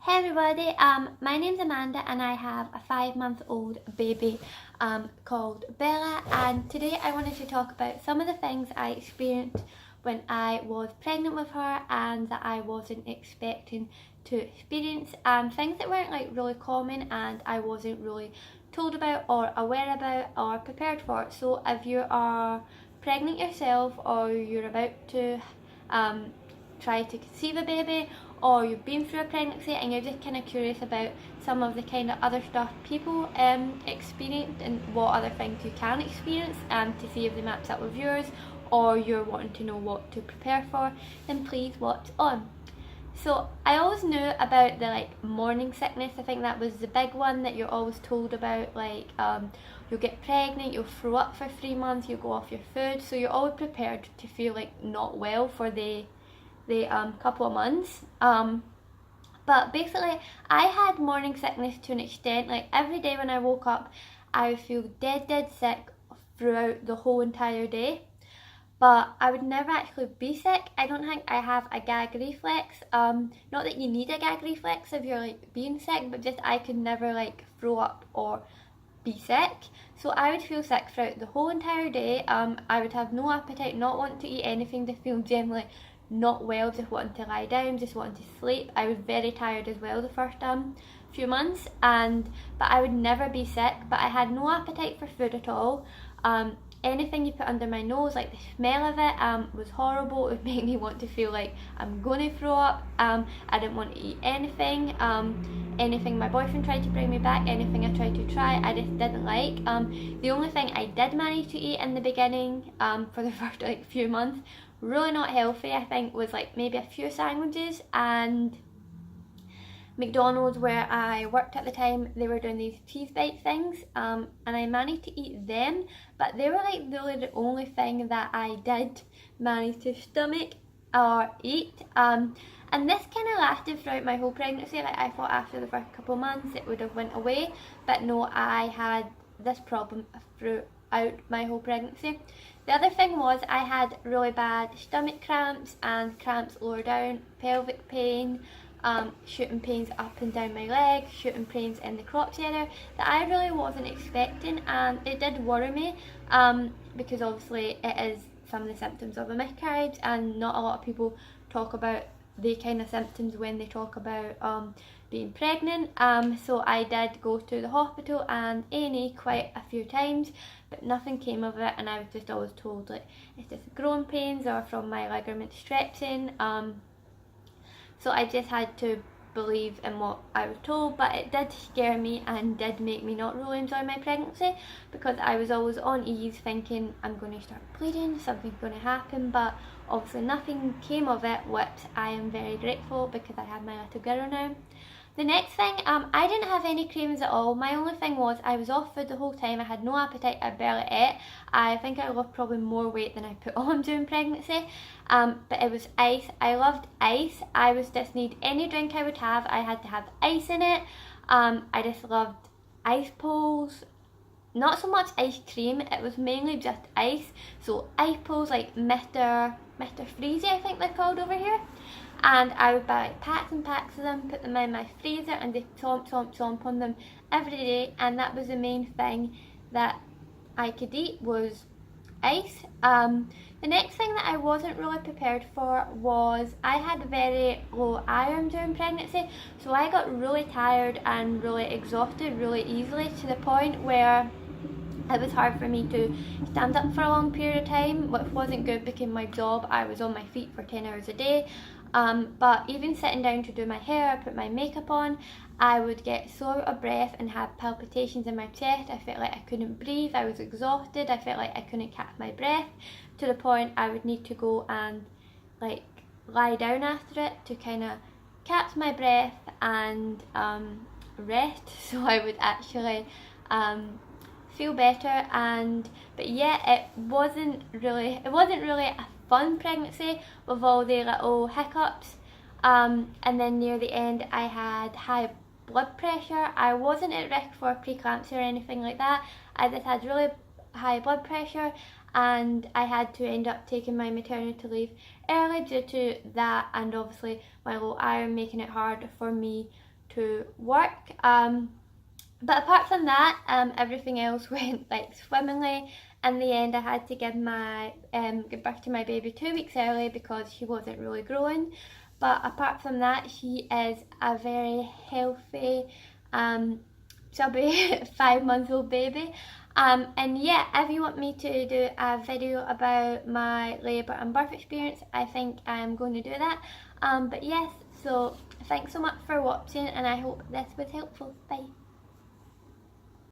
Hey everybody, my name's Amanda and I have a 5-month-old baby called Bella, and today I wanted to talk about some of the things I experienced when I was pregnant with her and that I wasn't expecting to experience, things that weren't really common and I wasn't really told about or aware about or prepared for. So if you are pregnant yourself or you're about to try to conceive a baby, or you've been through a pregnancy and you're just kind of curious about some of the kind of other stuff people experience and what other things you can experience to see if they match up with yours, or you're wanting to know what to prepare for, then please watch on. So I always knew about the morning sickness. I think that was the big one that you're always told about, you'll get pregnant, you'll throw up for 3 months, you'll go off your food, so you're always prepared to feel not well for the couple of months. But basically I had morning sickness to an extent. Every day when I woke up I would feel dead sick throughout the whole entire day, but I would never actually be sick. I don't think I have a gag reflex. Not that you need a gag reflex if you're being sick, but just I could never throw up or be sick. So I would feel sick throughout the whole entire day. I would have no appetite, not want to eat anything, to feel generally not well, just wanting to lie down, just wanting to sleep. I was very tired as well the first few months, but I would never be sick. But I had no appetite for food at all. Anything you put under my nose, the smell of it was horrible. It would make me want to feel like I'm going to throw up. I didn't want to eat anything. Anything my boyfriend tried to bring me back, anything I tried to try, I just didn't like. The only thing I did manage to eat in the beginning, for the first few months, really not healthy, I think, was maybe a few sandwiches. And McDonald's, where I worked at the time, they were doing these cheese bite things, and I managed to eat them, but they were really the only thing that I did manage to stomach or eat. And this kind of lasted throughout my whole pregnancy. I thought after the first couple of months it would have went away, but no, I had this problem throughout my whole pregnancy. The other thing was I had really bad stomach cramps and cramps lower down, pelvic pain, shooting pains up and down my legs, shooting pains in the crotch area that I really wasn't expecting, and it did worry me, because obviously it is some of the symptoms of a miscarriage, and not a lot of people talk about the kind of symptoms when they talk about being pregnant. So I did go to the hospital and A&E quite a few times, but nothing came of it, and I was just always told it's just growing pains or from my ligament stretching. So I just had to believe in what I was told, but it did scare me and did make me not really enjoy my pregnancy, because I was always on ease thinking I'm going to start bleeding, something's going to happen, but obviously nothing came of it, which I am very grateful because I have my little girl now. The next thing, I didn't have any cravings at all. My only thing was I was off food the whole time. I had no appetite, I barely ate. I think I lost probably more weight than I put on during pregnancy. But it was ice. I loved ice. I was just need any drink I would have, I had to have ice in it. I just loved ice poles. Not so much ice cream, it was mainly just ice. So ice poles like Mr. Freezy, I think they're called over here. And I would buy packs and packs of them, put them in my freezer, and just chomp on them every day. And that was the main thing that I could eat, was ice. The next thing that I wasn't really prepared for was I had very low iron during pregnancy, so I got really tired and really exhausted really easily, to the point where it was hard for me to stand up for a long period of time, which wasn't good because my job, I was on my feet for 10 hours a day. But even sitting down to do my hair, put my makeup on, I would get sore of breath and have palpitations in my chest. I felt like I couldn't breathe, I was exhausted, I felt like I couldn't catch my breath, to the point I would need to go and lie down after it to kind of catch my breath and rest, so I would actually feel better. But yeah, it wasn't really a fun pregnancy with all the little hiccups. And then near the end I had high blood pressure. I wasn't at risk for preeclampsia or anything like that. I just had really high blood pressure, and I had to end up taking my maternity leave early due to that, and obviously my low iron making it hard for me to work. But apart from that, everything else went like swimmingly. In the end, I had to give birth to my baby 2 weeks early because she wasn't really growing. But apart from that, she is a very healthy, chubby 5-month-old baby. And yeah, if you want me to do a video about my labour and birth experience, I think I'm going to do that. But yes, so thanks so much for watching, and I hope this was helpful. Bye.